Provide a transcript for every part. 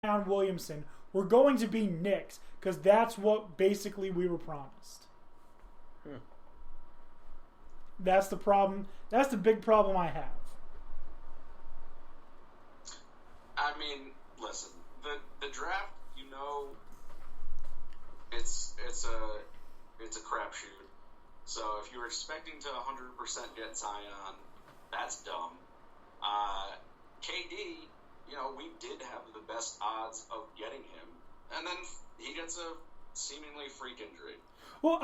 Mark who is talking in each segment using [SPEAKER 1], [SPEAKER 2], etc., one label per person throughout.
[SPEAKER 1] Zion Williamson were going to be Knicks because that's what basically we were promised. That's the problem. That's the big problem I have.
[SPEAKER 2] I mean, listen, the draft, it's a crapshoot. So if you were expecting to 100% get Zion, that's dumb. KD, we did have the best odds of getting him, and then he gets a seemingly freak injury.
[SPEAKER 1] Well,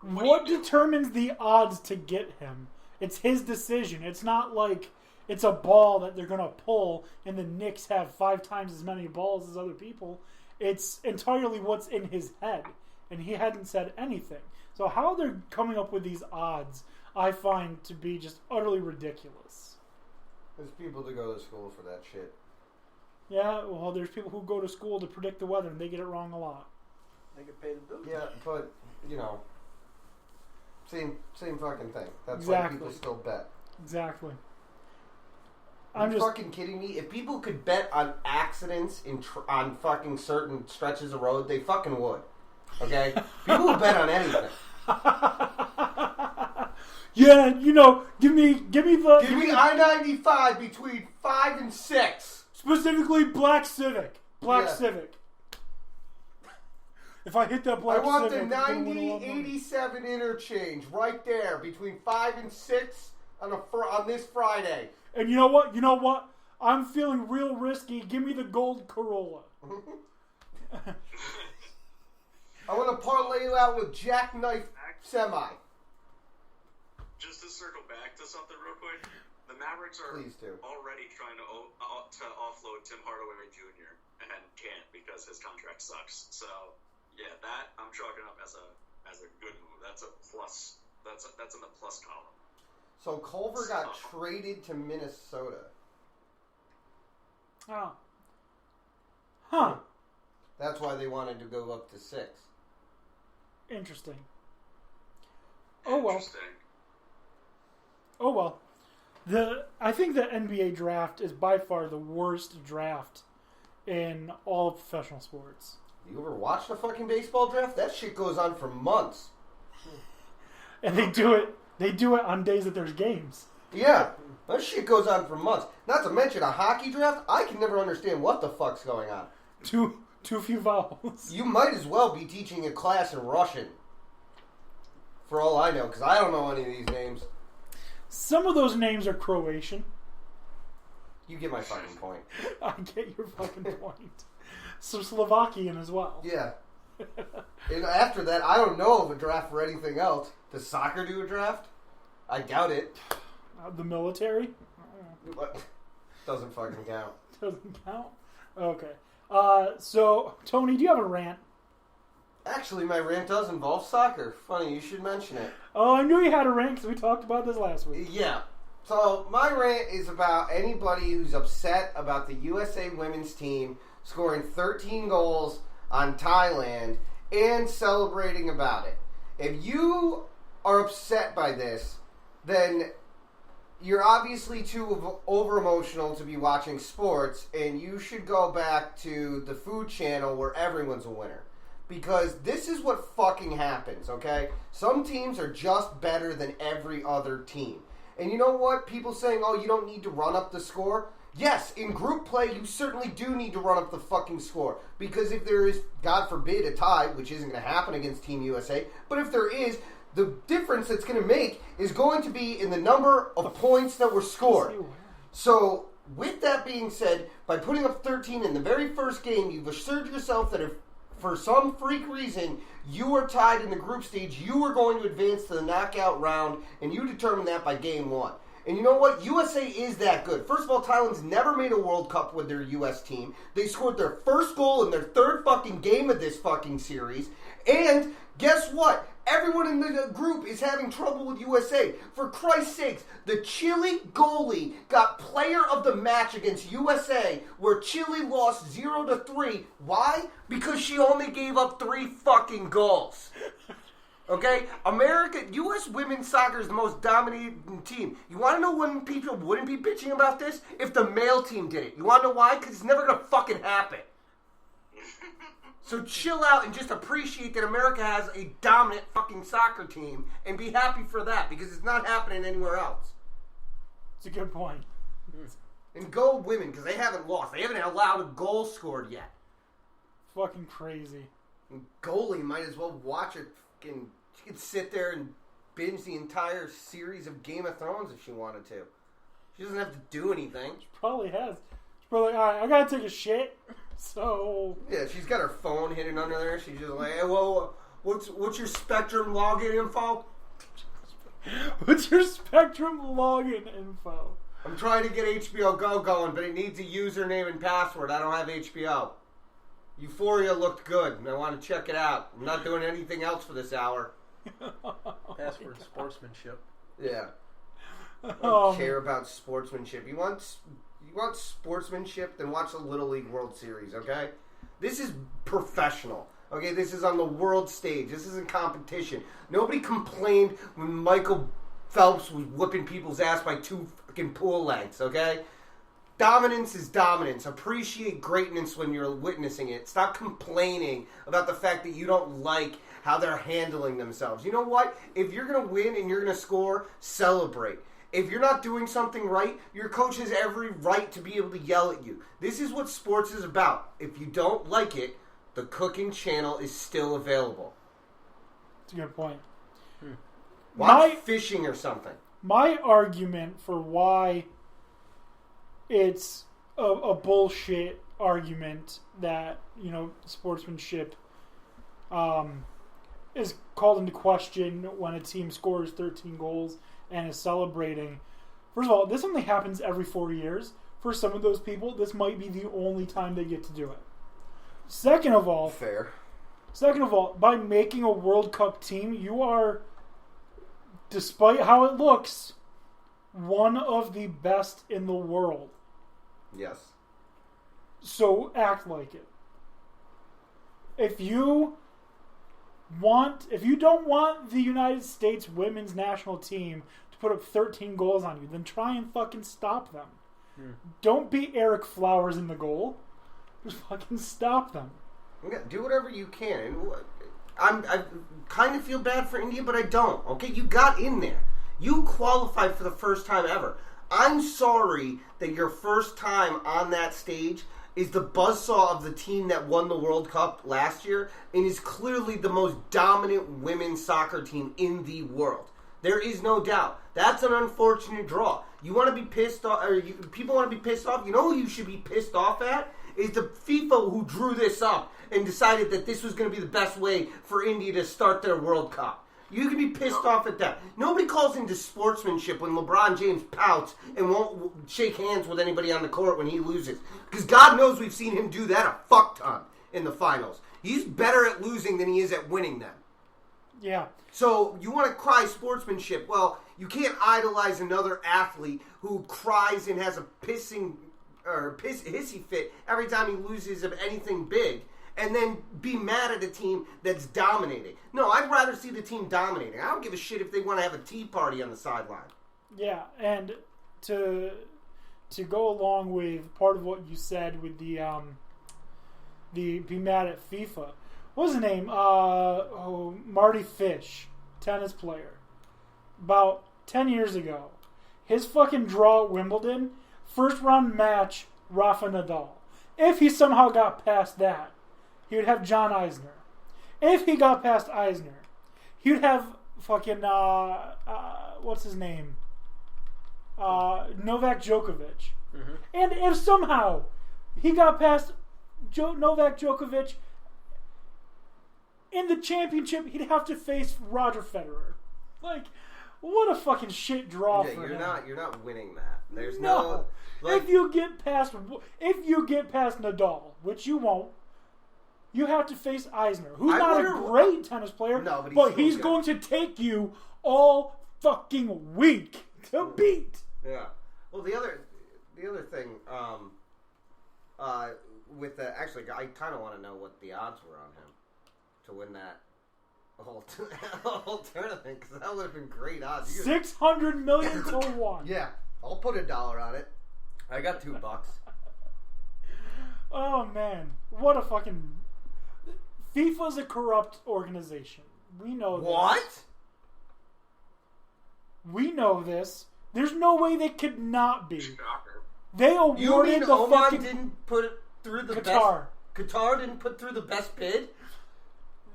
[SPEAKER 1] what determines the odds to get him? It's his decision. It's not like it's a ball that they're going to pull and the Knicks have 5 times as many balls as other people. It's entirely what's in his head, and he hadn't said anything. So how they're coming up with these odds, I find to be just utterly ridiculous.
[SPEAKER 3] There's people that go to school for that shit.
[SPEAKER 1] Yeah, well, there's people who go to school to predict the weather, and they get it wrong a lot.
[SPEAKER 4] They get paid to do it.
[SPEAKER 3] Yeah, but, same fucking thing. That's
[SPEAKER 1] exactly.
[SPEAKER 3] why people still bet.
[SPEAKER 1] Exactly.
[SPEAKER 3] Are you fucking kidding me? If people could bet on accidents on fucking certain stretches of road, they fucking would. Okay? People will bet on anything.
[SPEAKER 1] Yeah, give me
[SPEAKER 3] I-95 between 5 and 6.
[SPEAKER 1] Specifically, Black Civic. Civic. If I hit that Black Civic,
[SPEAKER 3] I want the 9087 interchange right there between 5 and 6 on this Friday.
[SPEAKER 1] And you know what? I'm feeling real risky. Give me the gold Corolla.
[SPEAKER 3] I want to parlay you out with Jackknife Semi.
[SPEAKER 2] Just to circle back to something real quick, the Mavericks are already trying to offload Tim Hardaway Jr. and can't because his contract sucks. So yeah, that I'm chalking up as a good move. That's a plus. That's in the plus column.
[SPEAKER 3] So Culver got traded to Minnesota.
[SPEAKER 1] Oh. Huh.
[SPEAKER 3] That's why they wanted to go up to 6.
[SPEAKER 1] Interesting. Oh well. I think the NBA draft is by far the worst draft in all of professional sports.
[SPEAKER 3] You ever watch the fucking baseball draft? That shit goes on for months.
[SPEAKER 1] And they do it on days that there's games.
[SPEAKER 3] Yeah. That shit goes on for months. Not to mention a hockey draft, I can never understand what the fuck's going on.
[SPEAKER 1] Too few vowels.
[SPEAKER 3] You might as well be teaching a class in Russian. For all I know, because I don't know any of these names.
[SPEAKER 1] Some of those names are Croatian.
[SPEAKER 3] You get my fucking point.
[SPEAKER 1] I get your fucking point. So Slovakian as well.
[SPEAKER 3] Yeah. And after that, I don't know of a draft for anything else. Does soccer do a draft? I doubt it.
[SPEAKER 1] The military?
[SPEAKER 3] Doesn't fucking count.
[SPEAKER 1] Doesn't count? Okay. So, Tony, do you have a rant?
[SPEAKER 3] Actually, my rant does involve soccer. Funny, you should mention it.
[SPEAKER 1] Oh, I knew you had a rant because we talked about this last week.
[SPEAKER 3] Yeah. So, my rant is about anybody who's upset about the USA women's team scoring 13 goals on Thailand and celebrating about it. If you are upset by this, then you're obviously too over-emotional to be watching sports, and you should go back to the Food Channel where everyone's a winner. Because this is what fucking happens, okay? Some teams are just better than every other team. And you know what? People saying, oh, you don't need to run up the score. Yes, in group play, you certainly do need to run up the fucking score. Because if there is, God forbid, a tie, which isn't going to happen against Team USA, but if there is, the difference it's going to make is going to be in the number of points that were scored. So, with that being said, by putting up 13 in the very first game, you've assured yourself that if for some freak reason you are tied in the group stage, you are going to advance to the knockout round, and you determine that by game 1. And you know what? USA is that good. First of all, Thailand's never made a World Cup with their U.S. team. They scored their first goal in their third fucking game of this fucking series. And guess what? Everyone in the group is having trouble with USA. For Christ's sakes, the Chile goalie got player of the match against USA, where Chile lost 0-3. Why? Because she only gave up 3 fucking goals. Okay? U.S. women's soccer is the most dominating team. You want to know when people wouldn't be bitching about this? If the male team did it. You want to know why? Because it's never going to fucking happen. So chill out and just appreciate that America has a dominant fucking soccer team and be happy for that because it's not happening anywhere else.
[SPEAKER 1] It's a good point.
[SPEAKER 3] And go women because they haven't lost. They haven't allowed a goal scored yet.
[SPEAKER 1] Fucking crazy.
[SPEAKER 3] And goalie might as well watch it. She could sit there and binge the entire series of Game of Thrones if she wanted to. She doesn't have to do anything.
[SPEAKER 1] She probably has. She's probably like, all right, I gotta take a shit. So
[SPEAKER 3] yeah, she's got her phone hidden under there. She's just like, hey, well, what's your Spectrum login info?
[SPEAKER 1] What's your Spectrum login info?
[SPEAKER 3] I'm trying to get HBO Go going, but it needs a username and password. I don't have HBO. Euphoria looked good, and I want to check it out. I'm not doing anything else for this hour.
[SPEAKER 4] Password sportsmanship.
[SPEAKER 3] Yeah. I don't care about sportsmanship. You want sportsmanship, then watch the Little League World Series, okay? This is professional. Okay, this is on the world stage. This isn't competition. Nobody complained when Michael Phelps was whipping people's ass by 2 fucking pool lengths, okay? Dominance is dominance. Appreciate greatness when you're witnessing it. Stop complaining about the fact that you don't like how they're handling themselves. You know what? If you're going to win and you're going to score, celebrate. If you're not doing something right, your coach has every right to be able to yell at you. This is what sports is about. If you don't like it, the cooking channel is still available.
[SPEAKER 1] That's a good point.
[SPEAKER 3] Watch fishing or something.
[SPEAKER 1] My argument for why it's a bullshit argument that, sportsmanship is called into question when a team scores 13 goals and is celebrating. First of all, this only happens every 4 years. For some of those people, this might be the only time they get to do it. Second of all, by making a World Cup team, you are, despite how it looks, one of the best in the world.
[SPEAKER 3] Yes.
[SPEAKER 1] So act like it. If you don't want the United States women's national team to put up 13 goals on you, then try and fucking stop them. Don't be Eric Flowers in the goal. Just fucking stop them.
[SPEAKER 3] Yeah, do whatever you can. I kind of feel bad for India, but I don't. Okay, you got in there. You qualified for the first time ever. I'm sorry that your first time on that stage is the buzzsaw of the team that won the World Cup last year and is clearly the most dominant women's soccer team in the world. There is no doubt. That's an unfortunate draw. You want to be pissed off, or people want to be pissed off. You know who you should be pissed off at? Is the FIFA who drew this up and decided that this was going to be the best way for India to start their World Cup. You can be pissed off at that. Nobody calls into sportsmanship when LeBron James pouts and won't shake hands with anybody on the court when he loses. Because God knows we've seen him do that a fuck ton in the finals. He's better at losing than he is at winning them.
[SPEAKER 1] Yeah.
[SPEAKER 3] So you want to cry sportsmanship. Well, you can't idolize another athlete who cries and has a hissy fit every time he loses of anything big, and then be mad at a team that's dominating. No, I'd rather see the team dominating. I don't give a shit if they want to have a tea party on the sideline.
[SPEAKER 1] Yeah, and to go along with part of what you said with the be mad at FIFA. What was his name? Marty Fish, tennis player. About 10 years ago, his fucking draw at Wimbledon, first round match, Rafa Nadal. If he somehow got past that, he would have John Isner. If he got past Isner, he would have fucking what's his name? Novak Djokovic. Mm-hmm. And if somehow he got past Novak Djokovic in the championship, he'd have to face Roger Federer. Like, what a fucking shit draw for him.
[SPEAKER 3] You're not winning that. There's no
[SPEAKER 1] like, if you get past Nadal, which you won't, you have to face Isner, who's not a great tennis player, but he's going to take you all fucking week to beat.
[SPEAKER 3] Yeah. Well, the other thing, with the actually, I kind of want to know what the odds were on him to win that a whole tournament, because that would have been great odds.
[SPEAKER 1] $600 million to 1.
[SPEAKER 3] Yeah, I'll put $1 on it. I got $2.
[SPEAKER 1] Oh man, what a fucking... FIFA's a corrupt organization. We know this.
[SPEAKER 3] What?
[SPEAKER 1] We know this. There's no way they could not be.
[SPEAKER 2] Shocker.
[SPEAKER 1] They awarded
[SPEAKER 3] You mean
[SPEAKER 1] the
[SPEAKER 3] Oman
[SPEAKER 1] fucking...
[SPEAKER 3] didn't put it through the
[SPEAKER 1] Qatar.
[SPEAKER 3] best... Qatar didn't put through the best bid?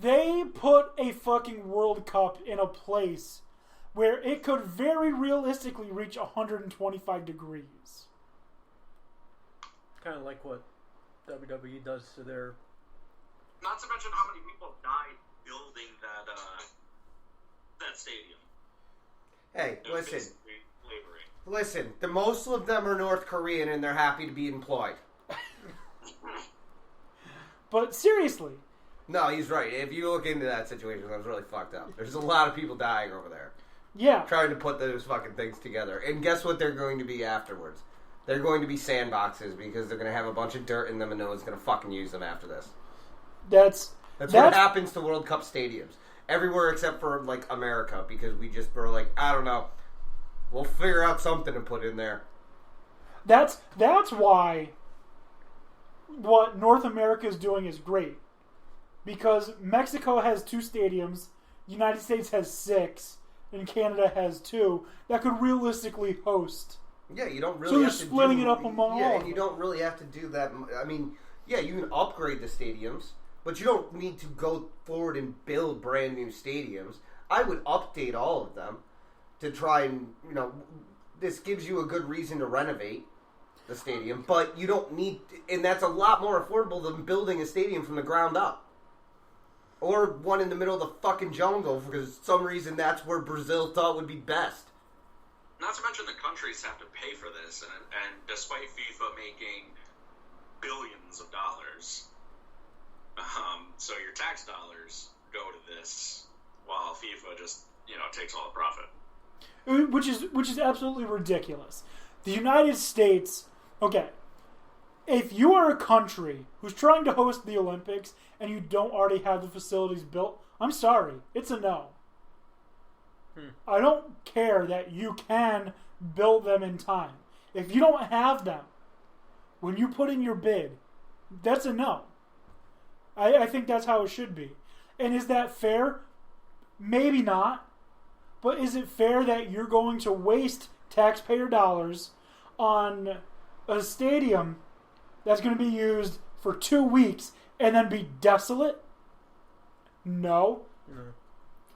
[SPEAKER 1] They put a fucking World Cup in a place where it could very realistically reach 125 degrees.
[SPEAKER 4] Kind of like what WWE does to their...
[SPEAKER 2] Not to mention how many people died building that stadium.
[SPEAKER 3] Hey, listen. The most of them are North Korean and they're happy to be employed.
[SPEAKER 1] But seriously.
[SPEAKER 3] No, he's right. If you look into that situation, that was really fucked up. There's a lot of people dying over there.
[SPEAKER 1] Yeah.
[SPEAKER 3] Trying to put those fucking things together. And guess what they're going to be afterwards? They're going to be sandboxes because they're going to have a bunch of dirt in them and no one's going to fucking use them after this. That's what happens to World Cup stadiums. Everywhere except for, like, America, because we just were like, I don't know, we'll figure out something to put in there.
[SPEAKER 1] That's why what North America is doing is great. Because Mexico has 2 stadiums, the United States has 6, and Canada has 2 that could realistically host.
[SPEAKER 3] Yeah, you don't really
[SPEAKER 1] so
[SPEAKER 3] have
[SPEAKER 1] you're
[SPEAKER 3] to
[SPEAKER 1] splitting it up among all.
[SPEAKER 3] Yeah, and you don't really have to do that. I mean, yeah, you can upgrade the stadiums, but you don't need to go forward and build brand new stadiums. I would update all of them to try and, this gives you a good reason to renovate the stadium, but you don't need, and that's a lot more affordable than building a stadium from the ground up. Or one in the middle of the fucking jungle, because for some reason that's where Brazil thought would be best.
[SPEAKER 2] Not to mention the countries have to pay for this, and despite FIFA making billions of dollars, so your tax dollars go to this, while FIFA just, takes all the profit.
[SPEAKER 1] Which is absolutely ridiculous. The United States, okay, if you are a country who's trying to host the Olympics and you don't already have the facilities built, I'm sorry, it's a no. I don't care that you can build them in time. If you don't have them, when you put in your bid, that's a no. I think that's how it should be. And is that fair? Maybe not. But is it fair that you're going to waste taxpayer dollars on a stadium that's going to be used for 2 weeks and then be desolate? No.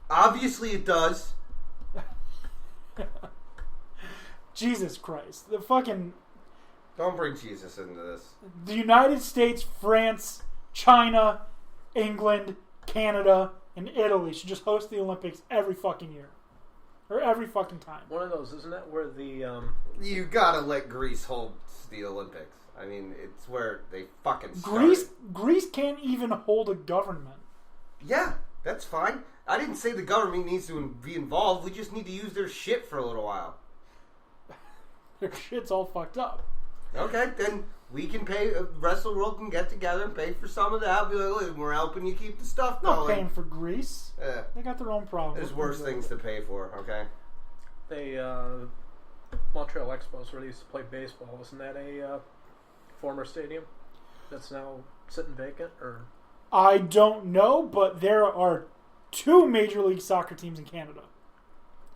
[SPEAKER 3] Obviously it does.
[SPEAKER 1] Jesus Christ. The fucking...
[SPEAKER 3] Don't bring Jesus into this.
[SPEAKER 1] The United States, France, China, England, Canada, and Italy should just host the Olympics every fucking year. Or every fucking time.
[SPEAKER 4] One of those, isn't that where the...
[SPEAKER 3] You gotta let Greece hold the Olympics. I mean, it's where they fucking started.
[SPEAKER 1] Greece can't even hold a government.
[SPEAKER 3] Yeah, that's fine. I didn't say the government needs to be involved. We just need to use their shit for a little while.
[SPEAKER 1] Their shit's all fucked up.
[SPEAKER 3] Okay, then we can pay, the rest of the world can get together and pay for some of that. Be like, look, we're helping you keep the stuff going.
[SPEAKER 1] Not paying for Greece. They got their own problems.
[SPEAKER 3] There's worse things to pay for, okay?
[SPEAKER 4] Montreal Expos, where they used to play baseball, isn't that a former stadium that's now sitting vacant? Or
[SPEAKER 1] I don't know, but there are 2 Major League Soccer teams in Canada.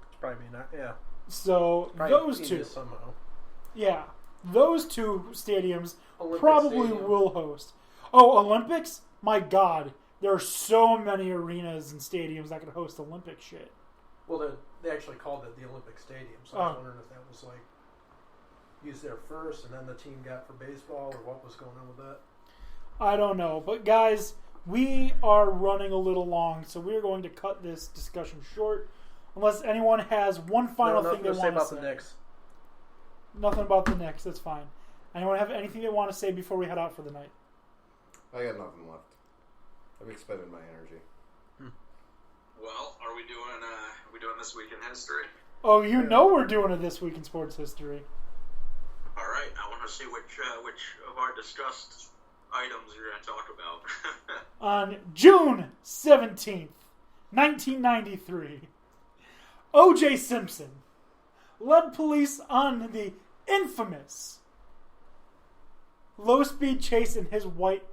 [SPEAKER 4] It's probably not, yeah.
[SPEAKER 1] So those 2.
[SPEAKER 4] Somehow.
[SPEAKER 1] Yeah. Those 2 stadiums
[SPEAKER 4] Olympic
[SPEAKER 1] probably
[SPEAKER 4] Stadium.
[SPEAKER 1] will host. Oh, Olympics? My God. There are so many arenas and stadiums that could host Olympic shit.
[SPEAKER 4] Well, they actually called it the Olympic Stadium, so I was wondering if that was like used there first and then the team got for baseball, or what was going on with that.
[SPEAKER 1] I don't know. But guys, we are running a little long, so we're going to cut this discussion short. Unless anyone has one final thing they want to say.
[SPEAKER 4] About the Knicks.
[SPEAKER 1] Nothing about the Knicks. That's fine. Anyone have anything they want to say before we head out for the night?
[SPEAKER 3] I got nothing left. I've expended my energy.
[SPEAKER 2] Well, are we doing this week in history?
[SPEAKER 1] Oh, you know we're doing it this week in sports history.
[SPEAKER 2] All right, I want to see which of our discussed items you're going to talk about.
[SPEAKER 1] On June 17th, 1993. O.J. Simpson led police on the infamous low-speed chase in his white